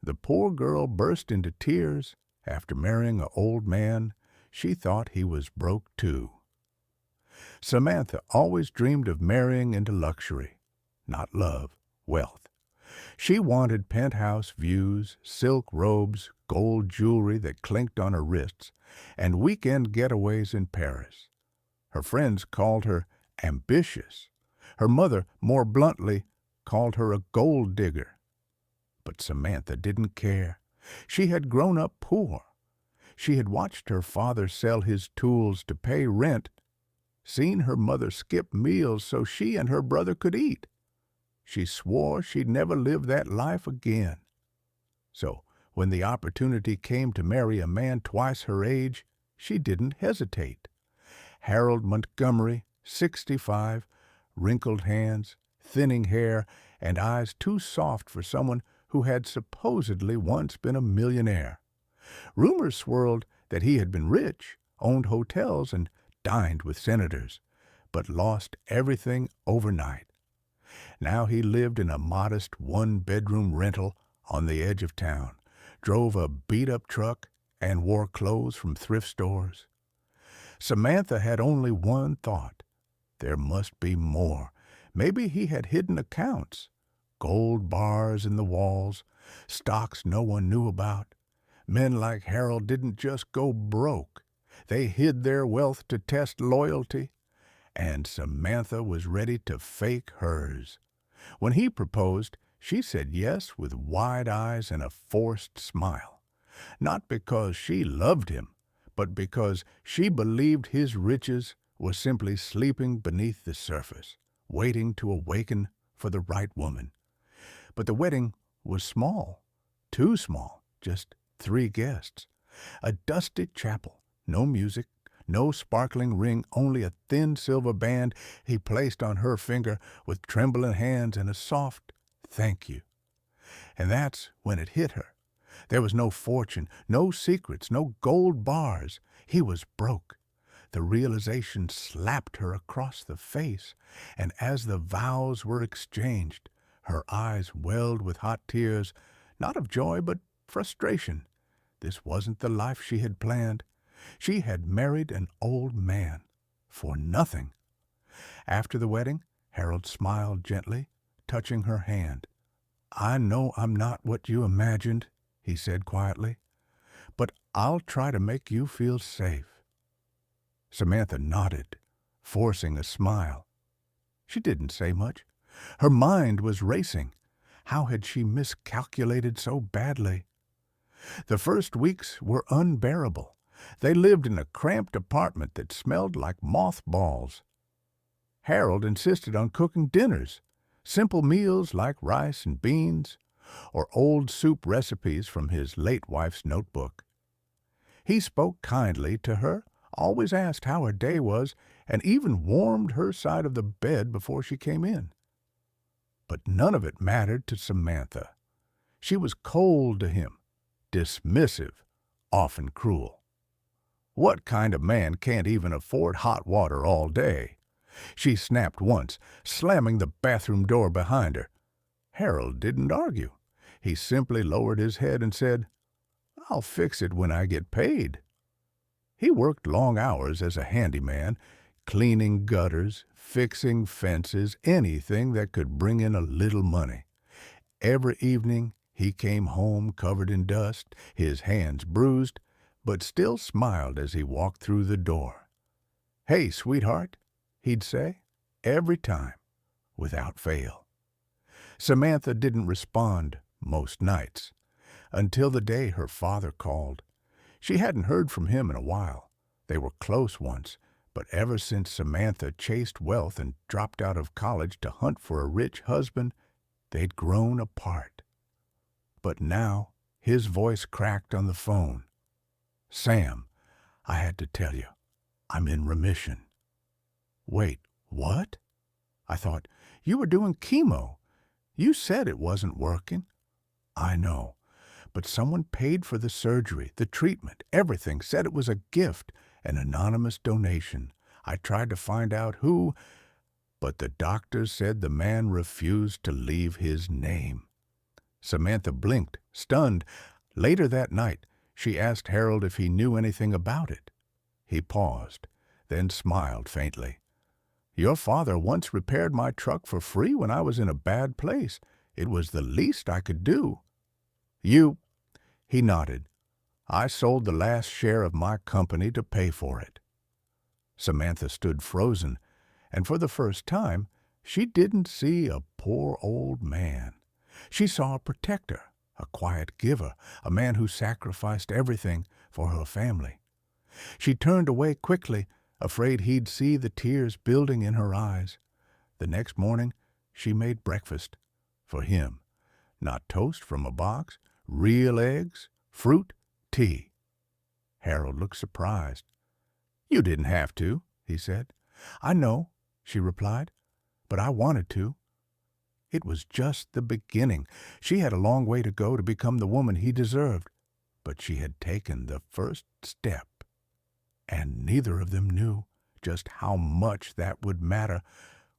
The poor girl burst into tears. After marrying an old man, she thought he was broke too. Samantha always dreamed of marrying into luxury, not love, wealth. She wanted penthouse views, silk robes, gold jewelry that clinked on her wrists, and weekend getaways in Paris. Her friends called her ambitious. Her mother, more bluntly, called her a gold digger. But Samantha didn't care. She had grown up poor. She had watched her father sell his tools to pay rent, seen her mother skip meals so she and her brother could eat. She swore she'd never live that life again. So, when the opportunity came to marry a man twice her age, she didn't hesitate. Harold Montgomery, 65, wrinkled hands, thinning hair, and eyes too soft for someone who had supposedly once been a millionaire. Rumors swirled that he had been rich, owned hotels, and dined with senators, but lost everything overnight. Now he lived in a modest one-bedroom rental on the edge of town, drove a beat-up truck, and wore clothes from thrift stores. Samantha had only one thought. There must be more. Maybe he had hidden accounts, gold bars in the walls, stocks no one knew about. Men like Harold didn't just go broke. They hid their wealth to test loyalty, and Samantha was ready to fake hers. When he proposed, she said yes with wide eyes and a forced smile. Not because she loved him, but because she believed his riches were simply sleeping beneath the surface, waiting to awaken for the right woman. But the wedding was small, too small, just 3 guests. A dusty chapel, no music, no sparkling ring, only a thin silver band he placed on her finger with trembling hands and a soft "thank you." And that's when it hit her. There was no fortune, no secrets, no gold bars. He was broke. The realization slapped her across the face, and as the vows were exchanged, her eyes welled with hot tears, not of joy but frustration. This wasn't the life she had planned. She had married an old man for nothing. After the wedding, Harold smiled gently, touching her hand. "I know I'm not what you imagined," he said quietly, "but I'll try to make you feel safe." Samantha nodded, forcing a smile. She didn't say much. Her mind was racing. How had she miscalculated so badly? The first weeks were unbearable. They lived in a cramped apartment that smelled like mothballs. Harold insisted on cooking dinners, simple meals like rice and beans, or old soup recipes from his late wife's notebook. He spoke kindly to her, always asked how her day was, and even warmed her side of the bed before she came in. But none of it mattered to Samantha. She was cold to him, dismissive, often cruel. What kind of man can't even afford hot water all day? She snapped once, slamming the bathroom door behind her. Harold didn't argue. He simply lowered his head and said, "I'll fix it when I get paid." He worked long hours as a handyman, cleaning gutters, fixing fences, anything that could bring in a little money. Every evening he came home covered in dust, his hands bruised, but still smiled as he walked through the door. "Hey, sweetheart," he'd say, every time, without fail. Samantha didn't respond most nights, until the day her father called. She hadn't heard from him in a while. They were close once, but ever since Samantha chased wealth and dropped out of college to hunt for a rich husband, they'd grown apart. But now his voice cracked on the phone. "Sam, I had to tell you, I'm in remission." "Wait, what?" I thought, "You were doing chemo. You said it wasn't working." "I know, but someone paid for the surgery, the treatment, everything, said it was a gift, an anonymous donation. I tried to find out who, but the doctors said the man refused to leave his name." Samantha blinked, stunned. Later that night, she asked Harold if he knew anything about it. He paused, then smiled faintly. "Your father once repaired my truck for free when I was in a bad place. It was the least I could do." "You—" He nodded. "I sold the last share of my company to pay for it." Samantha stood frozen, and for the first time, she didn't see a poor old man. She saw a protector, a quiet giver, a man who sacrificed everything for her family. She turned away quickly, afraid he'd see the tears building in her eyes. The next morning, she made breakfast for him. Not toast from a box, real eggs, fruit, tea. Harold looked surprised. "You didn't have to," he said. "I know," she replied, "but I wanted to." It was just the beginning. She had a long way to go to become the woman he deserved, but she had taken the first step. And neither of them knew just how much that would matter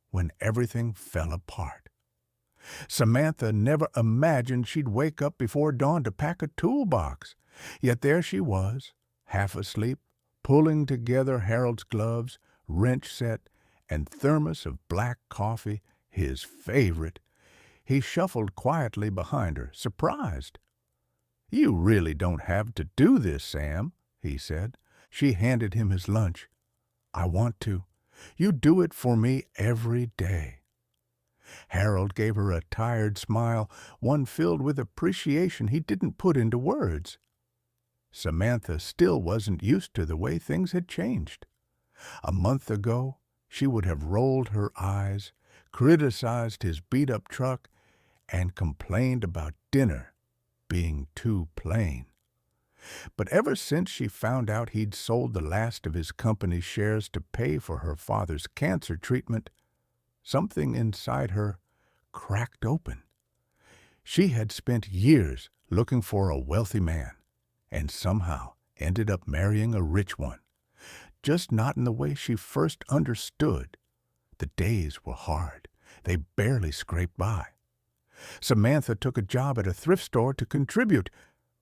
when everything fell apart. Samantha never imagined she'd wake up before dawn to pack a toolbox. Yet there she was, half asleep, pulling together Harold's gloves, wrench set, and thermos of black coffee, his favorite. He shuffled quietly behind her, surprised. "You really don't have to do this, Sam," he said. She handed him his lunch. "I want to. You do it for me every day." Harold gave her a tired smile, one filled with appreciation he didn't put into words. Samantha still wasn't used to the way things had changed. A month ago, she would have rolled her eyes, criticized his beat-up truck, and complained about dinner being too plain. But ever since she found out he'd sold the last of his company's shares to pay for her father's cancer treatment, something inside her cracked open. She had spent years looking for a wealthy man, and somehow ended up marrying a rich one. Just not in the way she first understood. The days were hard. They barely scraped by. Samantha took a job at a thrift store to contribute.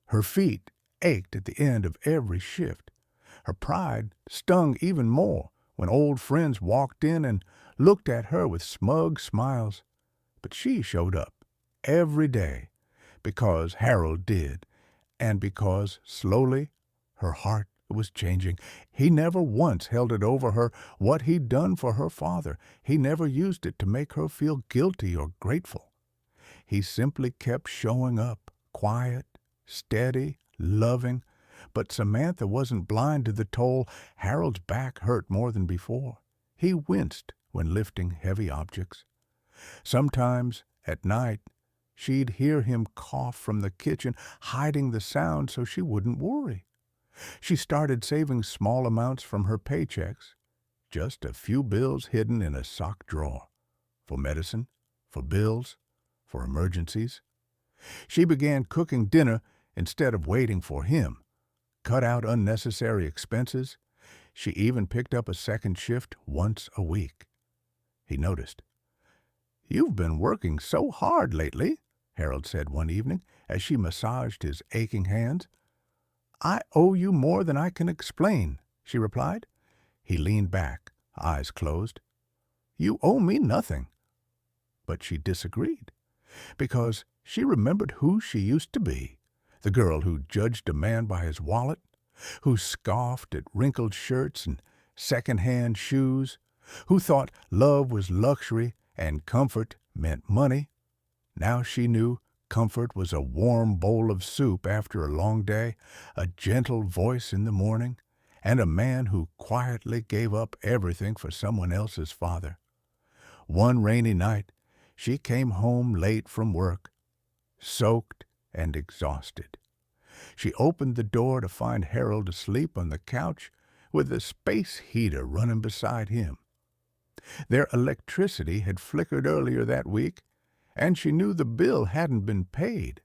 Her feet ached at the end of every shift. Her pride stung even more when old friends walked in and looked at her with smug smiles. But she showed up every day because Harold did, and because, slowly, her heart was changing. He never once held it over her what he'd done for her father. He never used it to make her feel guilty or grateful. He simply kept showing up, quiet, steady, loving. But Samantha wasn't blind to the toll. Harold's back hurt more than before. He winced when lifting heavy objects. Sometimes, at night, she'd hear him cough from the kitchen, hiding the sound so she wouldn't worry. She started saving small amounts from her paychecks, just a few bills hidden in a sock drawer, for medicine, for bills, for emergencies. She began cooking dinner instead of waiting for him, cut out unnecessary expenses. She even picked up a second shift once a week. He noticed. "You've been working so hard lately," Harold said one evening as she massaged his aching hands. "I owe you more than I can explain," she replied. He leaned back, eyes closed. "You owe me nothing." But she disagreed, because she remembered who she used to be, the girl who judged a man by his wallet, who scoffed at wrinkled shirts and second-hand shoes, who thought love was luxury and comfort meant money. Now she knew comfort was a warm bowl of soup after a long day, a gentle voice in the morning, and a man who quietly gave up everything for someone else's father. One rainy night, she came home late from work, soaked and exhausted. She opened the door to find Harold asleep on the couch with the space heater running beside him. Their electricity had flickered earlier that week, and she knew the bill hadn't been paid.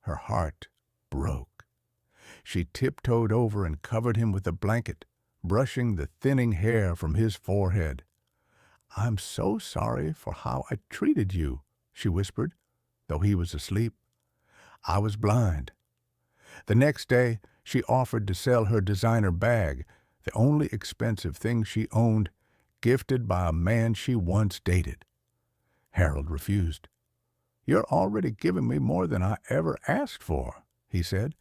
Her heart broke. She tiptoed over and covered him with a blanket, brushing the thinning hair from his forehead. "I'm so sorry for how I treated you," she whispered, though he was asleep. I was blind. The next day, she offered to sell her designer bag, the only expensive thing she owned, gifted by a man she once dated. Harold refused. "You're already giving me more than I ever asked for," he said.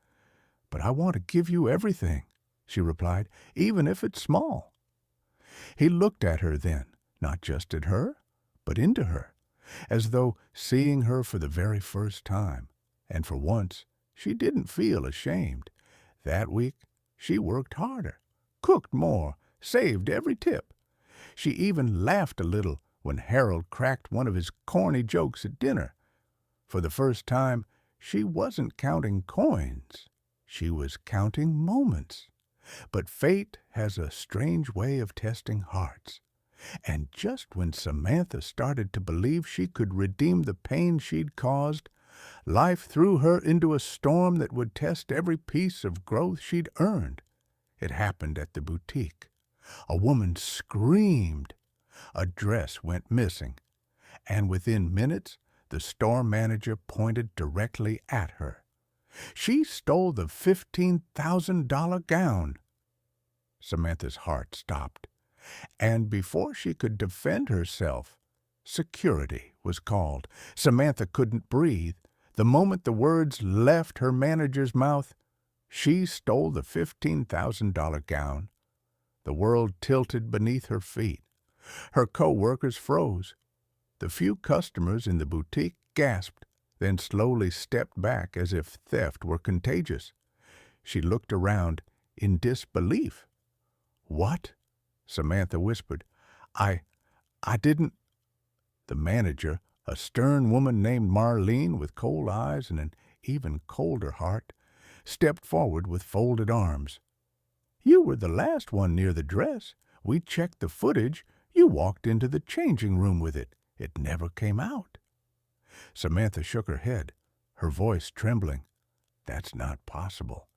"But I want to give you everything," she replied, "even if it's small." He looked at her then, not just at her, but into her, as though seeing her for the very first time, and for once she didn't feel ashamed. That week she worked harder, cooked more, saved every tip. She even laughed a little when Harold cracked one of his corny jokes at dinner. For the first time, she wasn't counting coins. She was counting moments. But fate has a strange way of testing hearts. And just when Samantha started to believe she could redeem the pain she'd caused, life threw her into a storm that would test every piece of growth she'd earned. It happened at the boutique. A woman screamed. A dress went missing. And within minutes, the store manager pointed directly at her. She stole the $15,000 gown. Samantha's heart stopped. And before she could defend herself, security was called. Samantha couldn't breathe. The moment the words left her manager's mouth, she stole the $15,000 gown. The world tilted beneath her feet. Her co-workers froze. The few customers in the boutique gasped, then slowly stepped back as if theft were contagious. She looked around in disbelief. "What?" Samantha whispered. I didn't—" The manager, a stern woman named Marlene with cold eyes and an even colder heart, stepped forward with folded arms. "You were the last one near the dress. We checked the footage. You walked into the changing room with it. It never came out." Samantha shook her head, her voice trembling. "That's not possible.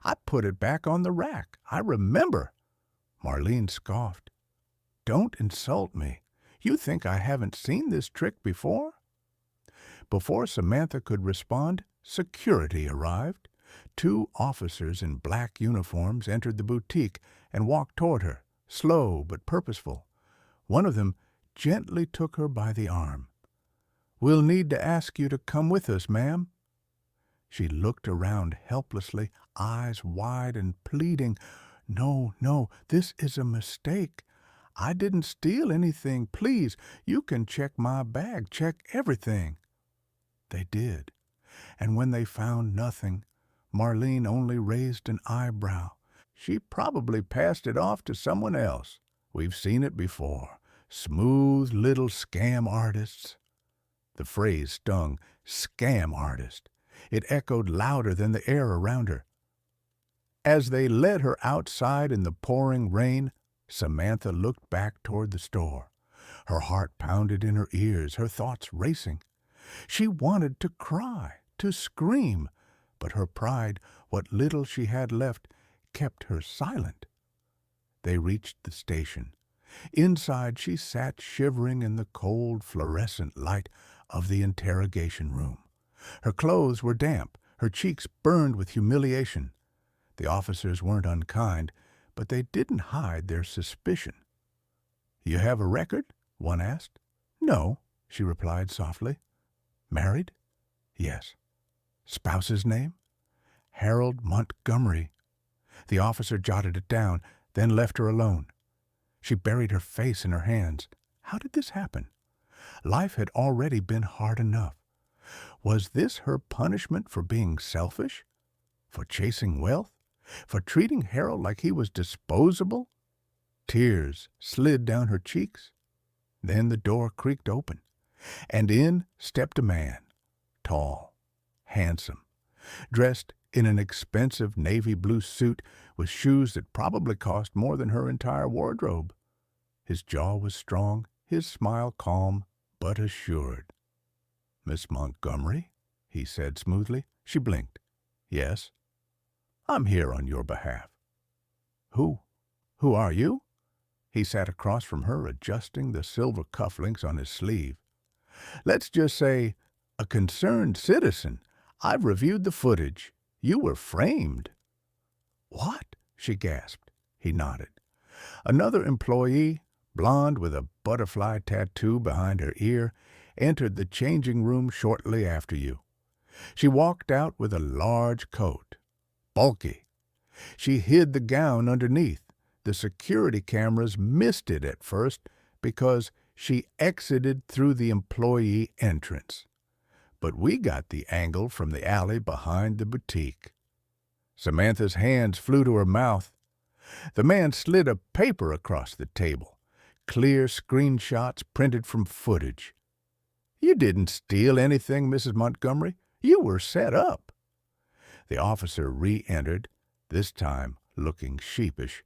I put it back on the rack. I remember." Marlene scoffed. "Don't insult me. You think I haven't seen this trick before?" Before Samantha could respond, security arrived. 2 officers in black uniforms entered the boutique and walked toward her, slow but purposeful. One of them gently took her by the arm. "We'll need to ask you to come with us, ma'am." She looked around helplessly, eyes wide and pleading. "No, no, this is a mistake. I didn't steal anything. Please, you can check my bag, check everything." They did, and when they found nothing, Marlene only raised an eyebrow. "She probably passed it off to someone else. We've seen it before. Smooth little scam artists." The phrase stung. Scam artist. It echoed louder than the air around her. As they led her outside in the pouring rain, Samantha looked back toward the store. Her heart pounded in her ears, her thoughts racing. She wanted to cry, to scream, but her pride, what little she had left, kept her silent. They reached the station. Inside she sat shivering in the cold fluorescent light of the interrogation room. Her clothes were damp, her cheeks burned with humiliation. The officers weren't unkind, but they didn't hide their suspicion. "You have a record?" one asked. "No," she replied softly. "Married?" "Yes." "Spouse's name?" "Harold Montgomery." The officer jotted it down, then left her alone. She buried her face in her hands. How did this happen? Life had already been hard enough. Was this her punishment for being selfish? For chasing wealth? For treating Harold like he was disposable? Tears slid down her cheeks. Then the door creaked open, and in stepped a man, tall, handsome, dressed in an expensive navy blue suit with shoes that probably cost more than her entire wardrobe. His jaw was strong, his smile calm but assured. "Miss Montgomery?" he said smoothly. She blinked. "Yes." "I'm here on your behalf." Who are you?" He sat across from her, adjusting the silver cufflinks on his sleeve. "Let's just say, a concerned citizen. I've reviewed the footage. You were framed." "What?" she gasped. He nodded. "Another employee, blonde with a butterfly tattoo behind her ear, entered the changing room shortly after you. She walked out with a large coat. Bulky. She hid the gown underneath. The security cameras missed it at first because she exited through the employee entrance. But we got the angle from the alley behind the boutique." Samantha's hands flew to her mouth. The man slid a paper across the table. Clear screenshots printed from footage. "You didn't steal anything, Mrs. Montgomery. You were set up." The officer re-entered, this time looking sheepish.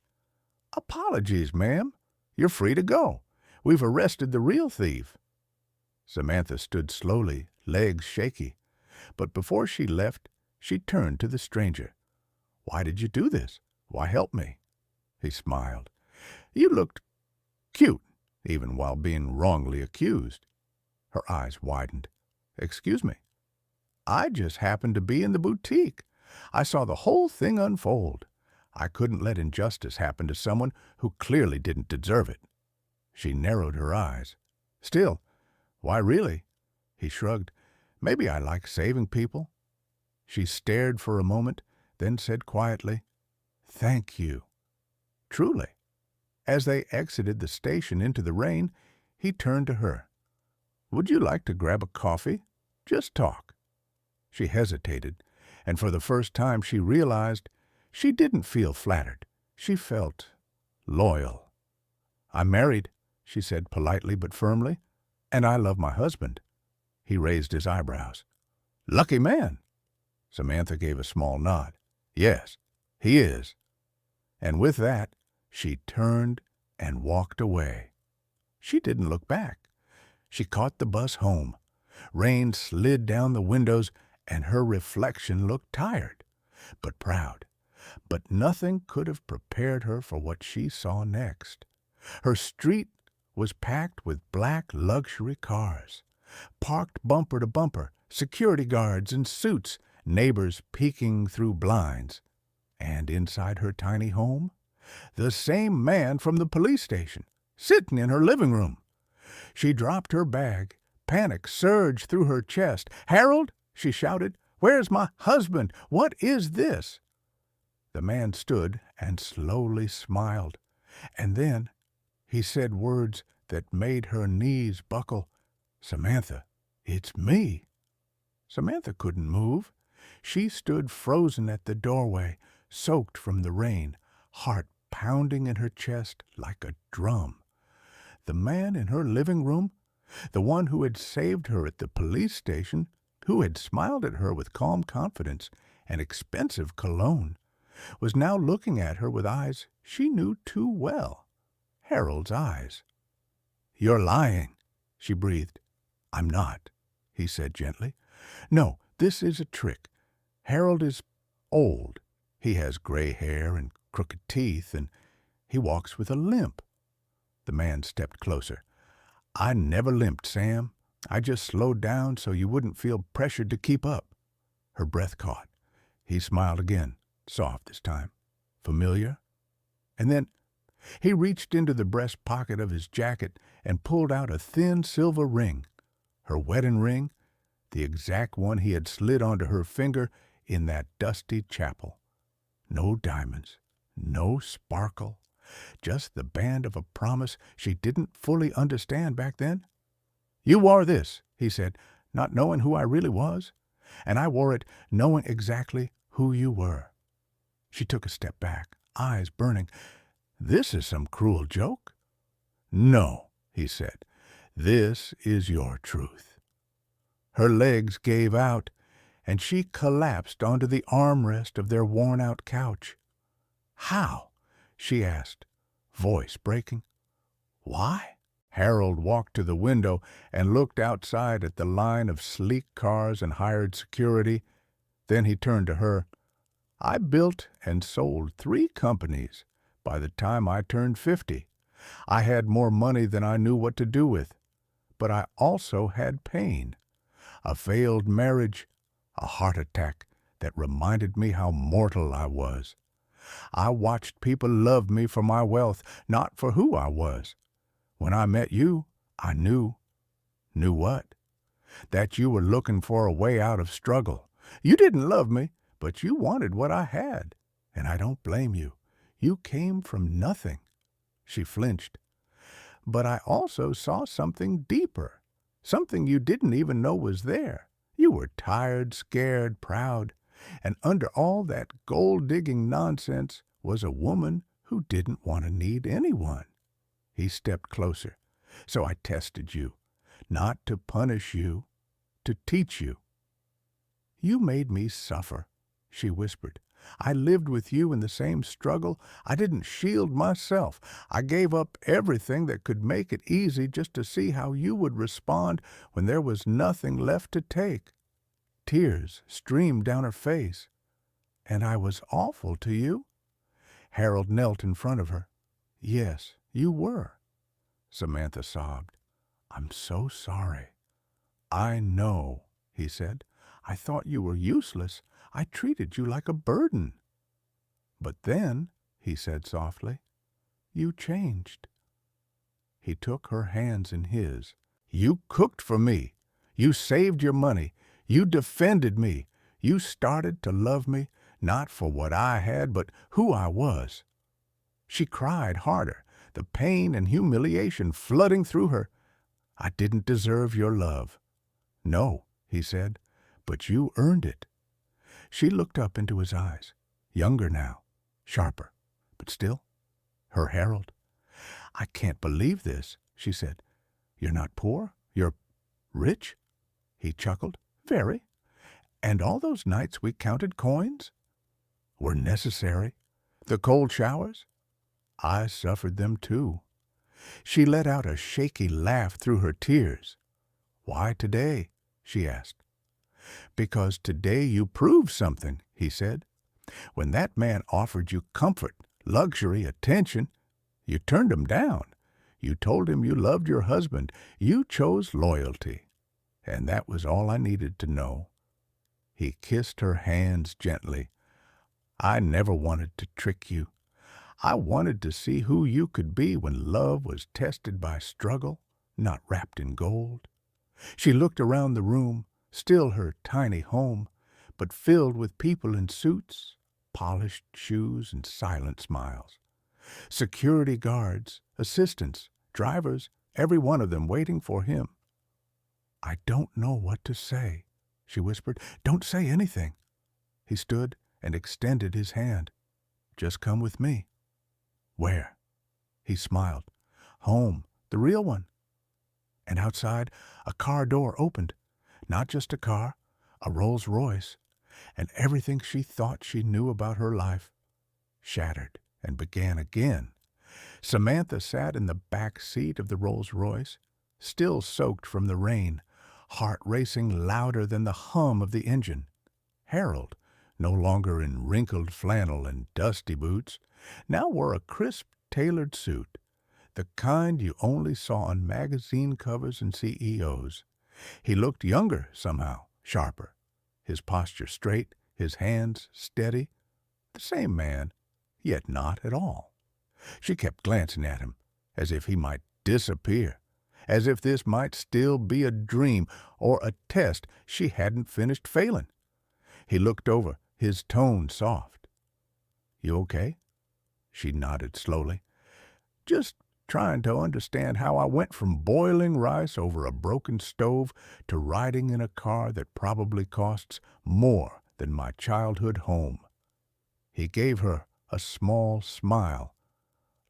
"Apologies, ma'am. You're free to go. We've arrested the real thief." Samantha stood slowly, legs shaky. But before she left, she turned to the stranger. "Why did you do this? Why help me?" He smiled. "You looked cute, even while being wrongly accused." Her eyes widened. "Excuse me." "I just happened to be in the boutique. I saw the whole thing unfold. I couldn't let injustice happen to someone who clearly didn't deserve it." She narrowed her eyes. "Still, why really?" He shrugged. "Maybe I like saving people." She stared for a moment, then said quietly, "Thank you." "Truly." As they exited the station into the rain, he turned to her. "Would you like to grab a coffee? Just talk." She hesitated, and for the first time she realized she didn't feel flattered. She felt loyal. "I'm married," she said politely but firmly, "and I love my husband." He raised his eyebrows. "Lucky man." Samantha gave a small nod. "Yes, he is." And with that, she turned and walked away. She didn't look back. She caught the bus home. Rain slid down the windows, and her reflection looked tired, but proud. But nothing could have prepared her for what she saw next. Her street was packed with black luxury cars, parked bumper to bumper, security guards in suits, neighbors peeking through blinds. And inside her tiny home, the same man from the police station, sitting in her living room. She dropped her bag. Panic surged through her chest. "Harold," she shouted, "where's my husband? What is this?" The man stood and slowly smiled. And then he said words that made her knees buckle. "Samantha, it's me." Samantha couldn't move. She stood frozen at the doorway, soaked from the rain, heart pounding in her chest like a drum. The man in her living room, the one who had saved her at the police station, who had smiled at her with calm confidence and expensive cologne, was now looking at her with eyes she knew too well. Harold's eyes. "You're lying," she breathed. "I'm not," he said gently. "No, this is a trick. Harold is old. He has gray hair and crooked teeth, and he walks with a limp." The man stepped closer. "I never limped, Sam. I just slowed down so you wouldn't feel pressured to keep up." Her breath caught. He smiled again, soft this time. "Familiar?" And then he reached into the breast pocket of his jacket and pulled out a thin silver ring. Her wedding ring, the exact one he had slid onto her finger in that dusty chapel. No diamonds, no sparkle, just the band of a promise she didn't fully understand back then. "You wore this," he said, "not knowing who I really was, and I wore it knowing exactly who you were." She took a step back, eyes burning. "This is some cruel joke." "No," he said, "this is your truth." Her legs gave out, and she collapsed onto the armrest of their worn-out couch. "How?" she asked, voice breaking. "Why?" Harold walked to the window and looked outside at the line of sleek cars and hired security. Then he turned to her. "I built and sold 3 companies by the time I turned 50. I had more money than I knew what to do with. But I also had pain. A failed marriage, a heart attack that reminded me how mortal I was. I watched people love me for my wealth, not for who I was. When I met you, I knew. Knew what? That you were looking for a way out of struggle. You didn't love me, but you wanted what I had, and I don't blame you. You came from nothing. She flinched. But I also saw something deeper, something you didn't even know was there. You were tired, scared, proud, and under all that gold-digging nonsense was a woman who didn't want to need anyone. He stepped closer. So I tested you, not to punish you, to teach you. You made me suffer, she whispered. I lived with you in the same struggle. I didn't shield myself. I gave up everything that could make it easy just to see how you would respond when there was nothing left to take. Tears streamed down her face. And I was awful to you? Harold knelt in front of her. Yes, you were. Samantha sobbed. I'm so sorry. I know, he said. I thought you were useless. I treated you like a burden. But then, he said softly, you changed. He took her hands in his. You cooked for me. You saved your money. You defended me. You started to love me, not for what I had, but who I was. She cried harder, the pain and humiliation flooding through her. I didn't deserve your love. No, he said, but you earned it. She looked up into his eyes, younger now, sharper, but still, her Harold. I can't believe this, she said. You're not poor? You're rich? He chuckled. Very. And all those nights we counted coins were necessary. The cold showers? I suffered them too. She let out a shaky laugh through her tears. Why today? She asked. Because today you proved something, he said. When that man offered you comfort, luxury, attention, you turned him down. You told him you loved your husband. You chose loyalty. And that was all I needed to know. He kissed her hands gently. I never wanted to trick you. I wanted to see who you could be when love was tested by struggle, not wrapped in gold. She looked around the room, still her tiny home, but filled with people in suits, polished shoes, and silent smiles. Security guards, assistants, drivers, every one of them waiting for him. I don't know what to say, she whispered. Don't say anything. He stood and extended his hand. Just come with me. Where? He smiled. Home, the real one. And outside, a car door opened. Not just a car, a Rolls-Royce, and everything she thought she knew about her life shattered and began again. Samantha sat in the back seat of the Rolls-Royce, still soaked from the rain, heart racing louder than the hum of the engine. Harold, no longer in wrinkled flannel and dusty boots, now wore a crisp, tailored suit, the kind you only saw on magazine covers and CEOs. He looked younger somehow, sharper, his posture straight, his hands steady. The same man, yet not at all. She kept glancing at him, as if he might disappear, as if this might still be a dream or a test she hadn't finished failing. He looked over, his tone soft. You okay? She nodded slowly. Just trying to understand how I went from boiling rice over a broken stove to riding in a car that probably costs more than my childhood home. He gave her a small smile.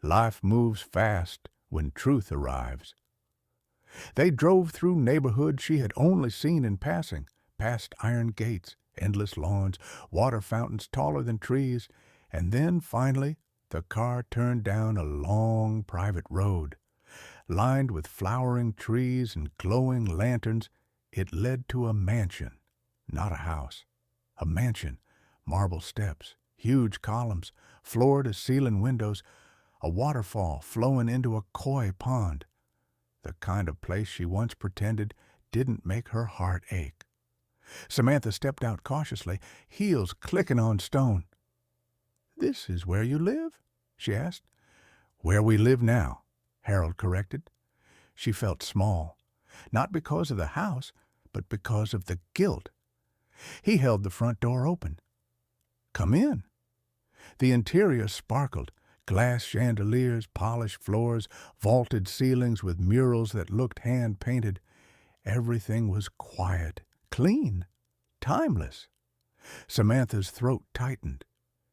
Life moves fast when truth arrives. They drove through neighborhoods she had only seen in passing, past iron gates, endless lawns, water fountains taller than trees, and then, finally, the car turned down a long private road. Lined with flowering trees and glowing lanterns, it led to a mansion, not a house. A mansion, marble steps, huge columns, floor-to-ceiling windows, a waterfall flowing into a koi pond. The kind of place she once pretended didn't make her heart ache. Samantha stepped out cautiously, heels clicking on stone. "This is where you live?" she asked. "Where we live now," Harold corrected. She felt small, not because of the house, but because of the guilt. He held the front door open. "Come in." The interior sparkled, glass chandeliers, polished floors, vaulted ceilings with murals that looked hand-painted. Everything was quiet, clean, timeless. Samantha's throat tightened.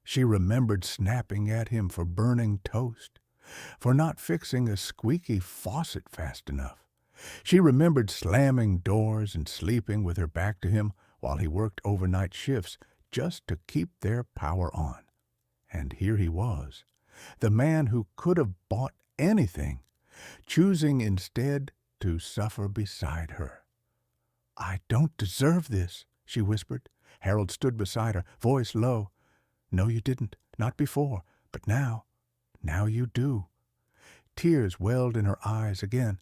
She remembered snapping at him for burning toast, for not fixing a squeaky faucet fast enough. She remembered slamming doors and sleeping with her back to him while he worked overnight shifts just to keep their power on. And here he was, the man who could have bought anything, choosing instead to suffer beside her. "I don't deserve this," she whispered. Harold stood beside her, voice low. "No, you didn't. Not before. But now you do." Tears welled in her eyes again.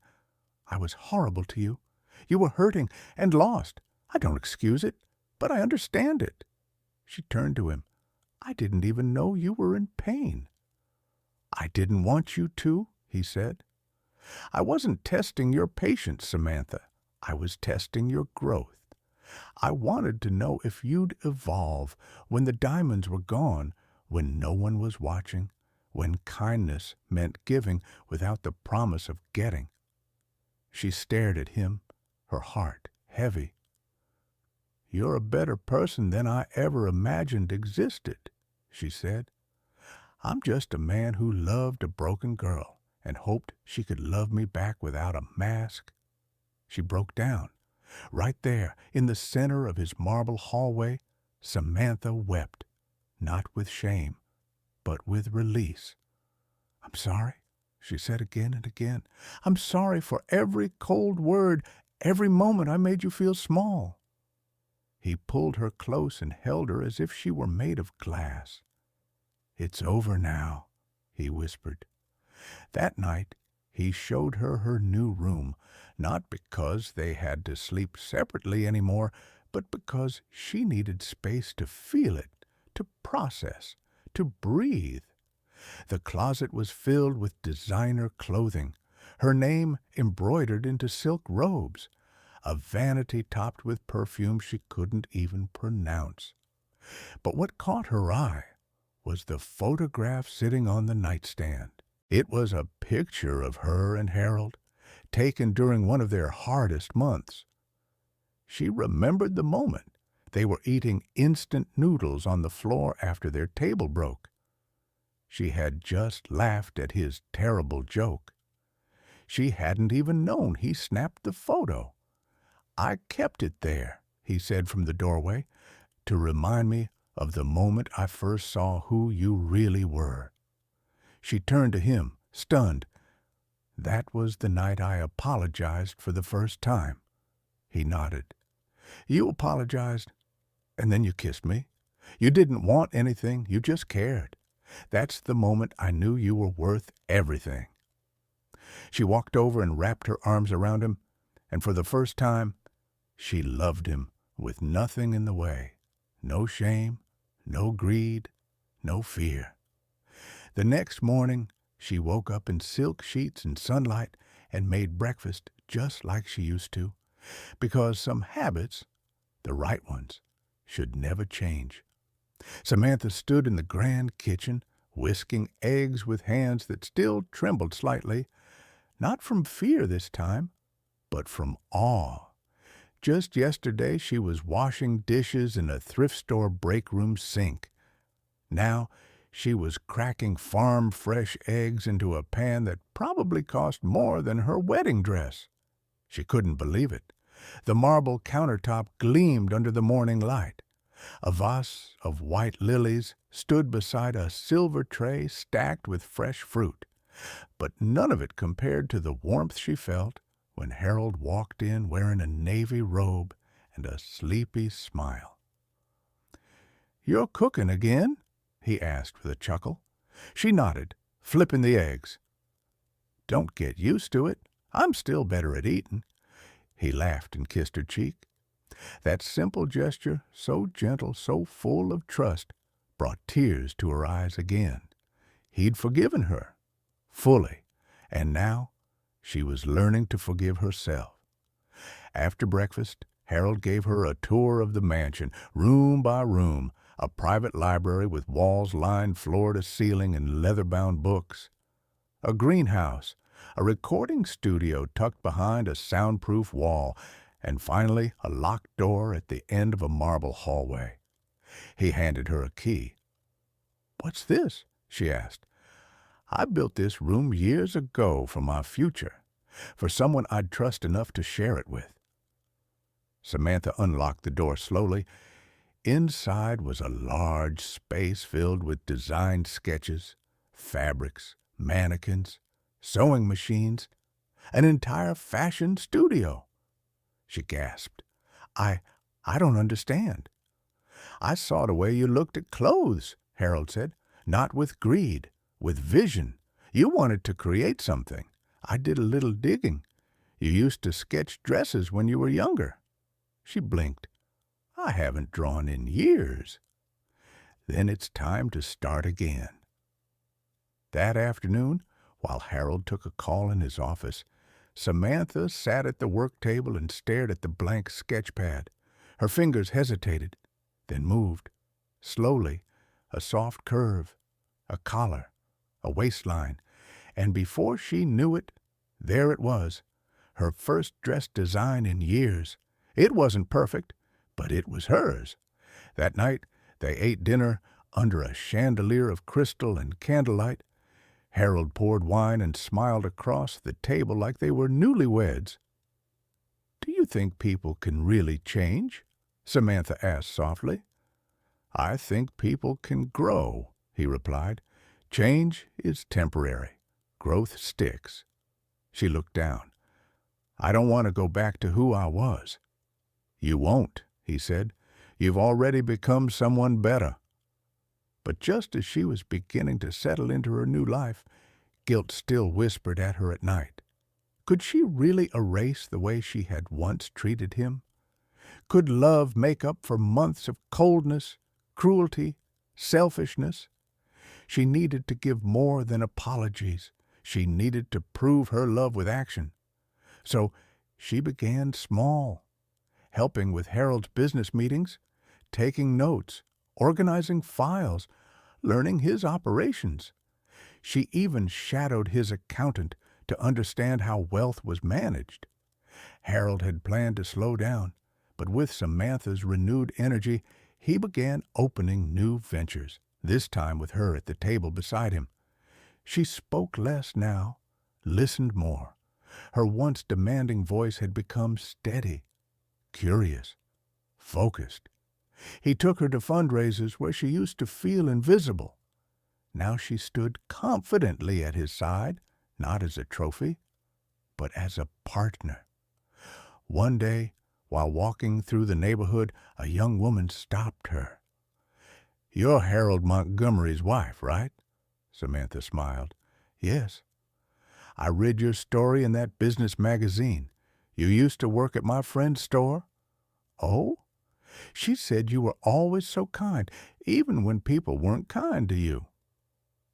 "I was horrible to you. You were hurting and lost. I don't excuse it, but I understand it." She turned to him. "I didn't even know you were in pain." "I didn't want you to," he said. "I wasn't testing your patience, Samantha. I was testing your growth. I wanted to know if you'd evolve when the diamonds were gone, when no one was watching, when kindness meant giving without the promise of getting." She stared at him, her heart heavy. "You're a better person than I ever imagined existed," she said. "I'm just a man who loved a broken girl and hoped she could love me back without a mask." She broke down. Right there, in the center of his marble hallway, Samantha wept, not with shame, but with release. "I'm sorry," she said again and again. "I'm sorry for every cold word, every moment I made you feel small." He pulled her close and held her as if she were made of glass. "It's over now," he whispered. That night, he showed her her new room, not because they had to sleep separately anymore, but because she needed space to feel it, to process, to breathe. The closet was filled with designer clothing, her name embroidered into silk robes, a vanity topped with perfume she couldn't even pronounce. But what caught her eye was the photograph sitting on the nightstand. It was a picture of her and Harold, taken during one of their hardest months. She remembered the moment. They were eating instant noodles on the floor after their table broke. She had just laughed at his terrible joke. She hadn't even known he snapped the photo. "I kept it there," he said from the doorway, "to remind me of the moment I first saw who you really were." She turned to him, stunned. "That was the night I apologized for the first time." He nodded. "You apologized, and then you kissed me. You didn't want anything, you just cared. That's the moment I knew you were worth everything." She walked over and wrapped her arms around him, and for the first time, she loved him with nothing in the way. No shame, no greed, no fear. The next morning, she woke up in silk sheets and sunlight and made breakfast just like she used to, because some habits, the right ones, should never change. Samantha stood in the grand kitchen, whisking eggs with hands that still trembled slightly, not from fear this time, but from awe. Just yesterday she was washing dishes in a thrift store break-room sink. Now she was cracking farm-fresh eggs into a pan that probably cost more than her wedding dress. She couldn't believe it. The marble countertop gleamed under the morning light. A vase of white lilies stood beside a silver tray stacked with fresh fruit, but none of it compared to the warmth she felt when Harold walked in wearing a navy robe and a sleepy smile. "You're cooking again?" he asked with a chuckle. She nodded, flipping the eggs. "Don't get used to it. I'm still better at eating." He laughed and kissed her cheek. That simple gesture, so gentle, so full of trust, brought tears to her eyes again. He'd forgiven her, fully, and now she was learning to forgive herself. After breakfast, Harold gave her a tour of the mansion, room by room, a private library with walls lined floor to ceiling in leather-bound books, a greenhouse, a recording studio tucked behind a soundproof wall, and finally a locked door at the end of a marble hallway. He handed her a key. "What's this?" she asked. "I built this room years ago for my future, for someone I'd trust enough to share it with." Samantha unlocked the door slowly. Inside was a large space filled with design sketches, fabrics, mannequins, sewing machines, an entire fashion studio. She gasped. I don't understand." "I saw the way you looked at clothes," Harold said. "Not with greed, with vision. You wanted to create something. I did a little digging. You used to sketch dresses when you were younger." She blinked. "I haven't drawn in years." "Then it's time to start again." That afternoon, while Harold took a call in his office, Samantha sat at the work table and stared at the blank sketch pad. Her fingers hesitated, then moved. Slowly, a soft curve, a collar, a waistline, and before she knew it, there it was, her first dress design in years. It wasn't perfect, but it was hers. That night, they ate dinner under a chandelier of crystal and candlelight. Harold poured wine and smiled across the table like they were newlyweds. "Do you think people can really change?" Samantha asked softly. "I think people can grow," he replied. "Change is temporary. Growth sticks." She looked down. "I don't want to go back to who I was." "You won't," he said. "You've already become someone better." But just as she was beginning to settle into her new life, guilt still whispered at her at night. Could she really erase the way she had once treated him? Could love make up for months of coldness, cruelty, selfishness? She needed to give more than apologies. She needed to prove her love with action. So she began small, helping with Harold's business meetings, taking notes, organizing files, learning his operations. She even shadowed his accountant to understand how wealth was managed. Harold had planned to slow down, but with Samantha's renewed energy, he began opening new ventures, this time with her at the table beside him. She spoke less now, listened more. Her once demanding voice had become steady, curious, focused. He took her to fundraisers where she used to feel invisible. Now she stood confidently at his side, not as a trophy, but as a partner. One day, while walking through the neighborhood, a young woman stopped her. "You're Harold Montgomery's wife, right?" Samantha smiled. "Yes." "I read your story in that business magazine. You used to work at my friend's store." "Oh?" "She said you were always so kind, even when people weren't kind to you."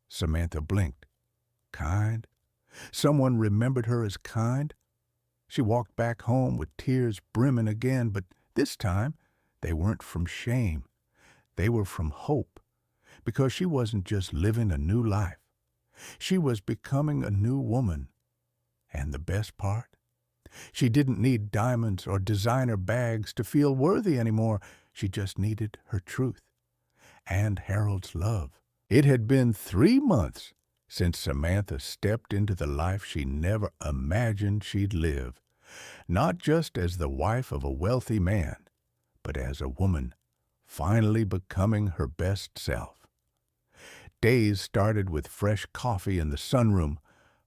Samantha blinked. Kind? Someone remembered her as kind? She walked back home with tears brimming again, but this time they weren't from shame. They were from hope, because she wasn't just living a new life. She was becoming a new woman. And the best part? She didn't need diamonds or designer bags to feel worthy anymore. She just needed her truth and Harold's love. It had been 3 months since Samantha stepped into the life she never imagined she'd live, not just as the wife of a wealthy man, but as a woman finally becoming her best self. Days started with fresh coffee in the sunroom,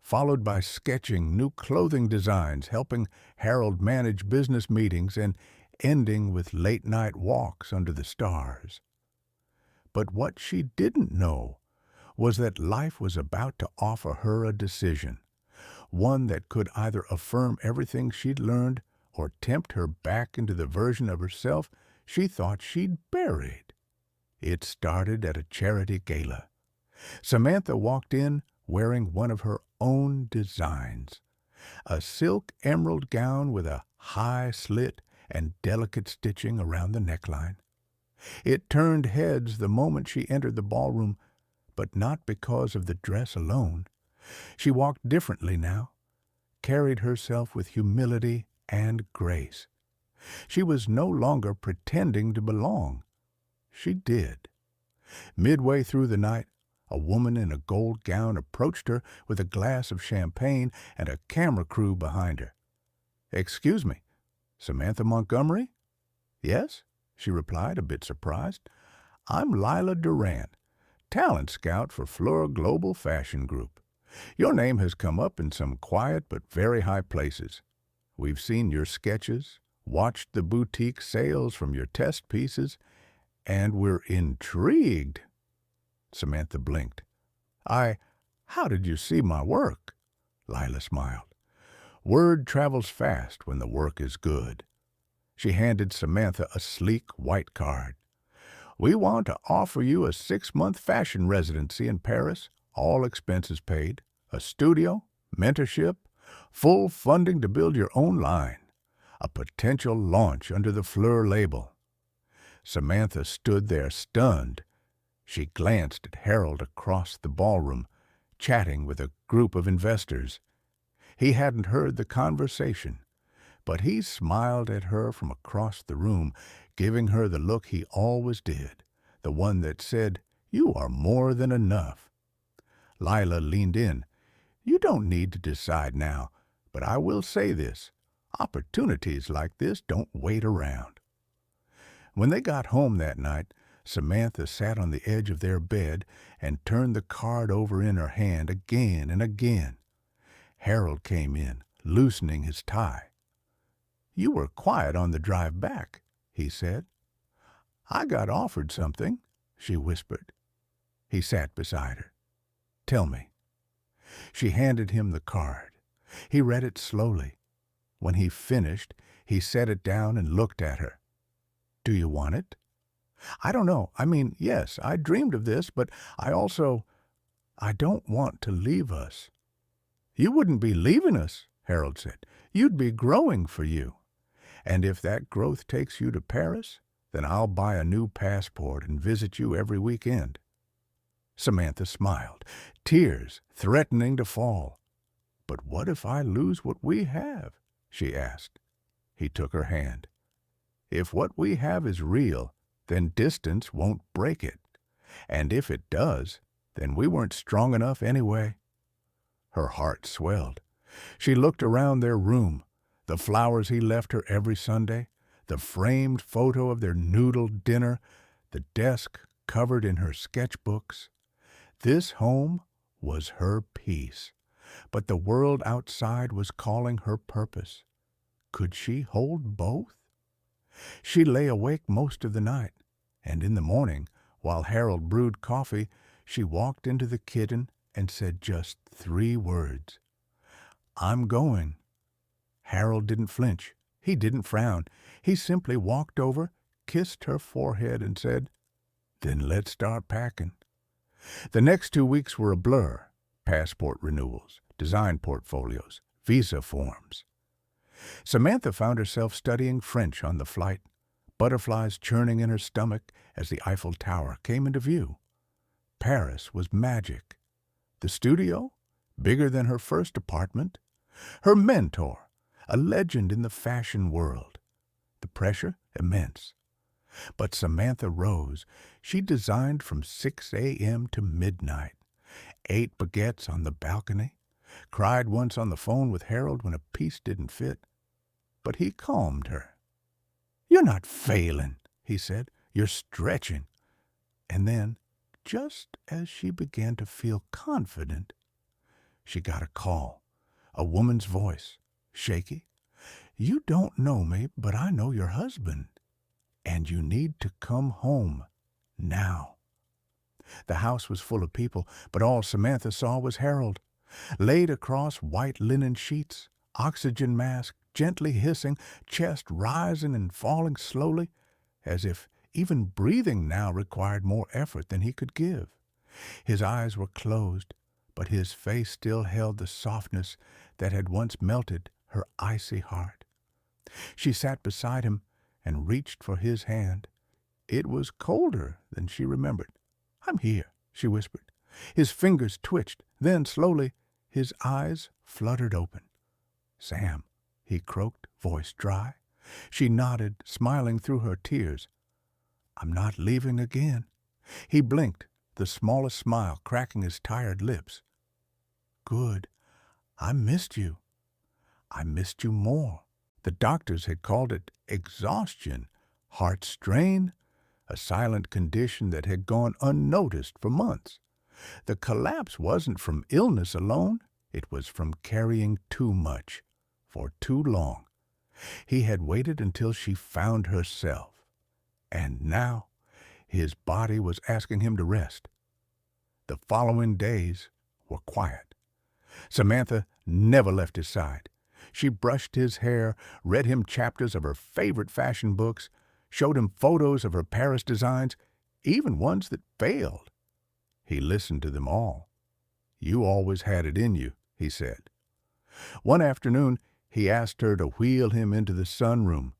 followed by sketching new clothing designs, helping Harold manage business meetings, and ending with late-night walks under the stars. But what she didn't know was that life was about to offer her a decision, one that could either affirm everything she'd learned or tempt her back into the version of herself she thought she'd buried. It started at a charity gala. Samantha walked in wearing one of her own designs, a silk emerald gown with a high slit and delicate stitching around the neckline. It turned heads the moment she entered the ballroom, but not because of the dress alone. She walked differently now, carried herself with humility and grace. She was no longer pretending to belong. She did. Midway through the night, a woman in a gold gown approached her with a glass of champagne and a camera crew behind her. "Excuse me, Samantha Montgomery?" "Yes," she replied, a bit surprised. "I'm Lila Durant, talent scout for Fleur Global Fashion Group. Your name has come up in some quiet but very high places. We've seen your sketches, watched the boutique sales from your test pieces, and we're intrigued." Samantha blinked. How did you see my work?" Lila smiled. "Word travels fast when the work is good." She handed Samantha a sleek white card. "We want to offer you a 6-month fashion residency in Paris, all expenses paid, a studio, mentorship, full funding to build your own line, a potential launch under the Fleur label." Samantha stood there stunned. She glanced at Harold across the ballroom, chatting with a group of investors. He hadn't heard the conversation, but he smiled at her from across the room, giving her the look he always did, the one that said, "You are more than enough." Lila leaned in. "You don't need to decide now, but I will say this. Opportunities like this don't wait around." When they got home that night, Samantha sat on the edge of their bed and turned the card over in her hand again and again. Harold came in, loosening his tie. "You were quiet on the drive back," he said. "I got offered something," she whispered. He sat beside her. "Tell me." She handed him the card. He read it slowly. When he finished, he set it down and looked at her. "Do you want it?" "I don't know. I mean, yes, I dreamed of this, but I don't want to leave us." "You wouldn't be leaving us," Harold said. "You'd be growing for you. And if that growth takes you to Paris, then I'll buy a new passport and visit you every weekend." Samantha smiled, tears threatening to fall. "But what if I lose what we have?" she asked. He took her hand. "If what we have is real, then distance won't break it. And if it does, then we weren't strong enough anyway." Her heart swelled. She looked around their room, the flowers he left her every Sunday, the framed photo of their noodled dinner, the desk covered in her sketchbooks. This home was her peace, but the world outside was calling her purpose. Could she hold both? She lay awake most of the night, and in the morning, while Harold brewed coffee, she walked into the kitchen and said just 3 words. "I'm going." Harold didn't flinch. He didn't frown. He simply walked over, kissed her forehead, and said, "Then let's start packing." The next 2 weeks were a blur. Passport renewals, design portfolios, visa forms. Samantha found herself studying French on the flight, butterflies churning in her stomach as the Eiffel Tower came into view. Paris was magic. The studio, bigger than her first apartment. Her mentor, a legend in the fashion world. The pressure, immense. But Samantha rose. She designed from 6 a.m. to midnight, ate baguettes on the balcony, cried once on the phone with Harold when a piece didn't fit. But he calmed her. "You're not failing," he said. "You're stretching." And then, just as she began to feel confident, she got a call, a woman's voice, shaky. "You don't know me, but I know your husband, and you need to come home now." The house was full of people, but all Samantha saw was Harold, laid across white linen sheets, oxygen mask, gently hissing, chest rising and falling slowly, as if even breathing now required more effort than he could give. His eyes were closed, but his face still held the softness that had once melted her icy heart. She sat beside him and reached for his hand. It was colder than she remembered. "I'm here," she whispered. His fingers twitched. Then, slowly, his eyes fluttered open. "Sam," he croaked, voice dry. She nodded, smiling through her tears. "I'm not leaving again." He blinked, the smallest smile cracking his tired lips. "Good. I missed you. I missed you more." The doctors had called it exhaustion, heart strain, a silent condition that had gone unnoticed for months. The collapse wasn't from illness alone. It was from carrying too much, for too long. He had waited until she found herself. And now his body was asking him to rest. The following days were quiet. Samantha never left his side. She brushed his hair, read him chapters of her favorite fashion books, showed him photos of her Paris designs, even ones that failed. He listened to them all. "You always had it in you," he said. One afternoon, he asked her to wheel him into the sunroom.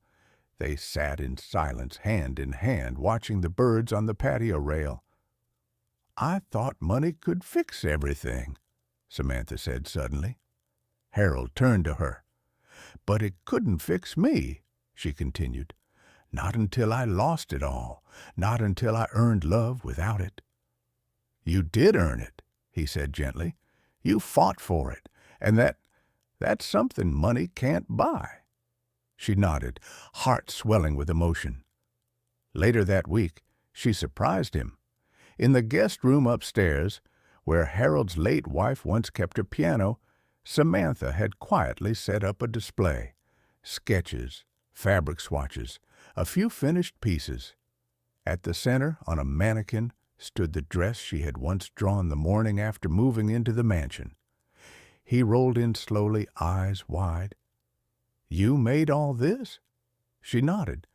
They sat in silence, hand in hand, watching the birds on the patio rail. "I thought money could fix everything," Samantha said suddenly. Harold turned to her. "But it couldn't fix me," she continued. "Not until I lost it all. Not until I earned love without it." "You did earn it," he said gently. "You fought for it, and that's something money can't buy." She nodded, heart swelling with emotion. Later that week, she surprised him. In the guest room upstairs, where Harold's late wife once kept her piano, Samantha had quietly set up a display. Sketches, fabric swatches, a few finished pieces. At the center, on a mannequin, stood the dress she had once drawn the morning after moving into the mansion. He rolled in slowly, eyes wide. "You made all this?" She nodded.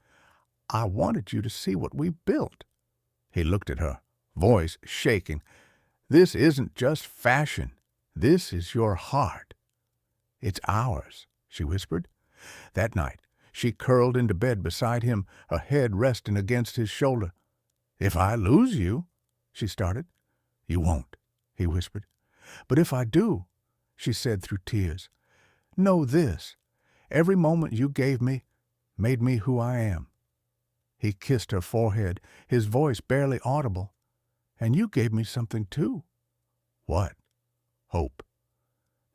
"I wanted you to see what we built." He looked at her, voice shaking. "This isn't just fashion. This is your heart." "It's ours," she whispered. That night, she curled into bed beside him, her head resting against his shoulder. "If I lose you," she started. "You won't," he whispered. "But if I do," she said through tears, "know this. Every moment you gave me made me who I am." He kissed her forehead, his voice barely audible. "And you gave me something too." "What?" "Hope."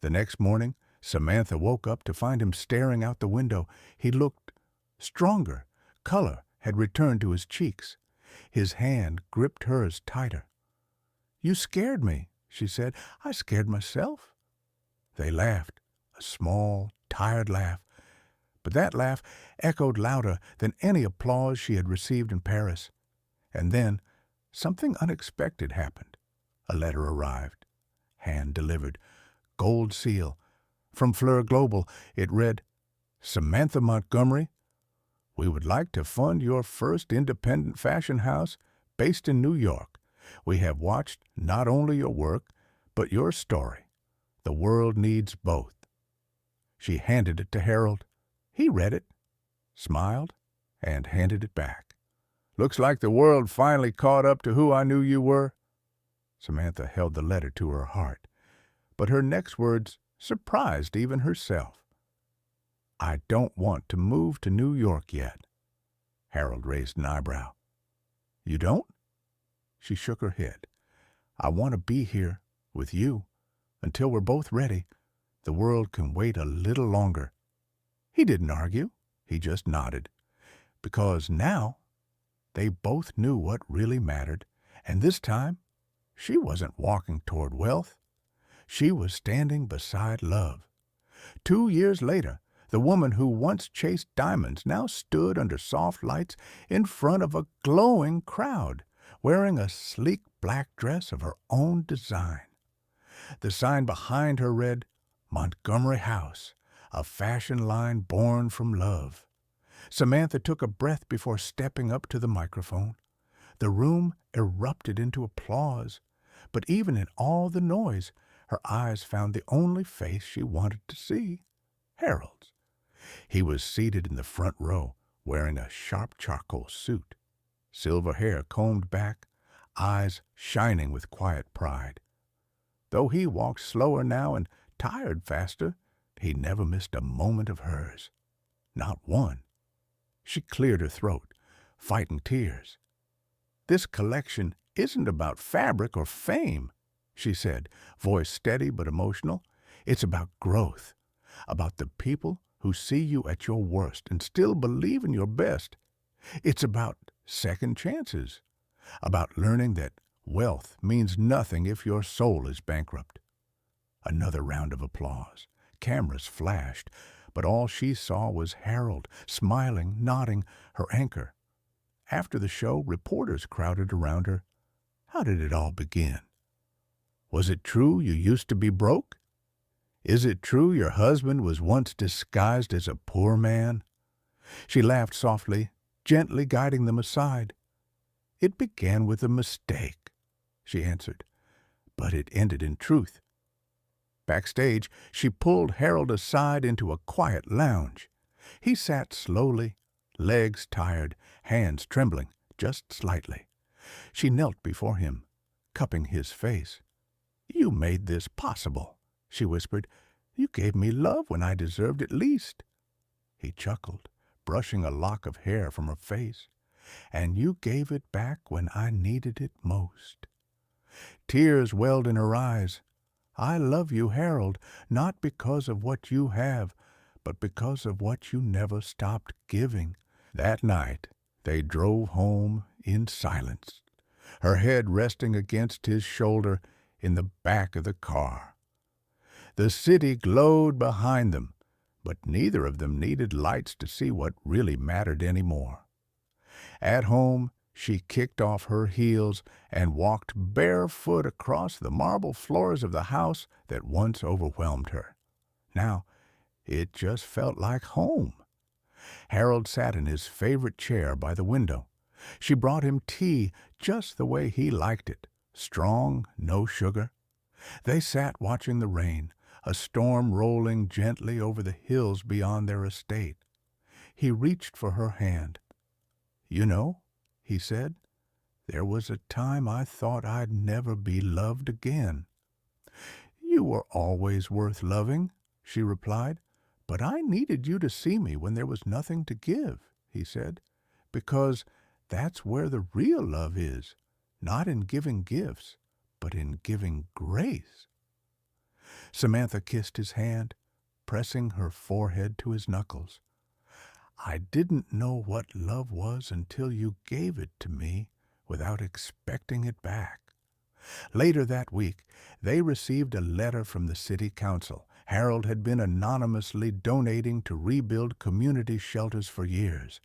The next morning, Samantha woke up to find him staring out the window. He looked stronger. Color had returned to his cheeks. His hand gripped hers tighter. "You scared me," she said. "I scared myself." They laughed, a small, tired laugh. But that laugh echoed louder than any applause she had received in Paris. And then something unexpected happened. A letter arrived, hand-delivered, gold seal. From Fleur Global, it read, "Samantha Montgomery, we would like to fund your first independent fashion house based in New York. We have watched not only your work, but your story. The world needs both." She handed it to Harold. He read it, smiled, and handed it back. "Looks like the world finally caught up to who I knew you were." Samantha held the letter to her heart, but her next words surprised even herself. "I don't want to move to New York yet." Harold raised an eyebrow. "You don't?" She shook her head. "I want to be here with you until we're both ready. The world can wait a little longer." He didn't argue. He just nodded. Because now they both knew what really mattered, and this time she wasn't walking toward wealth. She was standing beside love. 2 years later, the woman who once chased diamonds now stood under soft lights in front of a glowing crowd, wearing a sleek black dress of her own design. The sign behind her read, "Montgomery House, a fashion line born from love. Samantha took a breath before stepping up to the microphone. The room erupted into applause, but even in all the noise, her eyes found the only face she wanted to see, Harold's. He was seated in the front row, wearing a sharp charcoal suit, silver hair combed back, eyes shining with quiet pride. Though he walked slower now and tired faster, he never missed a moment of hers. Not one. She cleared her throat, fighting tears. "This collection isn't about fabric or fame," she said, voice steady but emotional. "It's about growth, about the people who see you at your worst and still believe in your best. It's about second chances, about learning that wealth means nothing if your soul is bankrupt." Another round of applause. Cameras flashed, but all she saw was Harold, smiling, nodding, her anchor. After the show, reporters crowded around her. How did it all begin? Was it true you used to be broke? Is it true your husband was once disguised as a poor man? She laughed softly, gently guiding them aside. "It began with a mistake," she answered, "but it ended in truth." Backstage, she pulled Harold aside into a quiet lounge. He sat slowly, legs tired, hands trembling, just slightly. She knelt before him, cupping his face. "You made this possible," she whispered. "You gave me love when I deserved it least." He chuckled, brushing a lock of hair from her face. "And you gave it back when I needed it most." Tears welled in her eyes. "I love you, Harold, not because of what you have, but because of what you never stopped giving." That night they drove home in silence, her head resting against his shoulder in the back of the car. The city glowed behind them, but neither of them needed lights to see what really mattered anymore. At home, she kicked off her heels and walked barefoot across the marble floors of the house that once overwhelmed her. Now, it just felt like home. Harold sat in his favorite chair by the window. She brought him tea just the way he liked it, strong, no sugar. They sat watching the rain, a storm rolling gently over the hills beyond their estate. He reached for her hand. "You know," he said, "there was a time I thought I'd never be loved again." "You were always worth loving," she replied. "But I needed you to see me when there was nothing to give," he said, "because that's where the real love is, not in giving gifts, but in giving grace." Samantha kissed his hand, pressing her forehead to his knuckles. "I didn't know what love was until you gave it to me without expecting it back." Later that week, they received a letter from the city council. Harold had been anonymously donating to rebuild community shelters for years,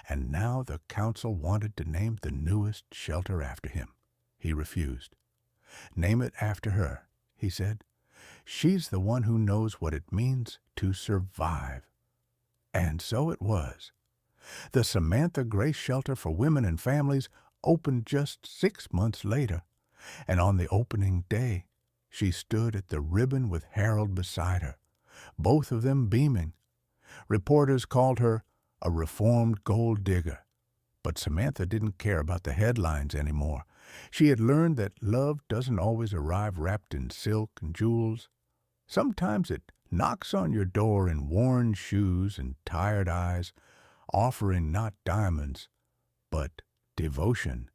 and now the council wanted to name the newest shelter after him. He refused. "Name it after her," he said. "She's the one who knows what it means to survive." And so it was. The Samantha Grace Shelter for Women and Families opened just 6 months later, and on the opening day, she stood at the ribbon with Harold beside her, both of them beaming. Reporters called her a reformed gold digger, but Samantha didn't care about the headlines anymore. She had learned that love doesn't always arrive wrapped in silk and jewels. Sometimes it knocks on your door in worn shoes and tired eyes, offering not diamonds, but devotion.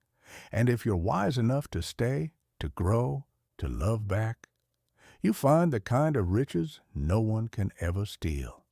And if you're wise enough to stay, to grow, to love back, you find the kind of riches no one can ever steal.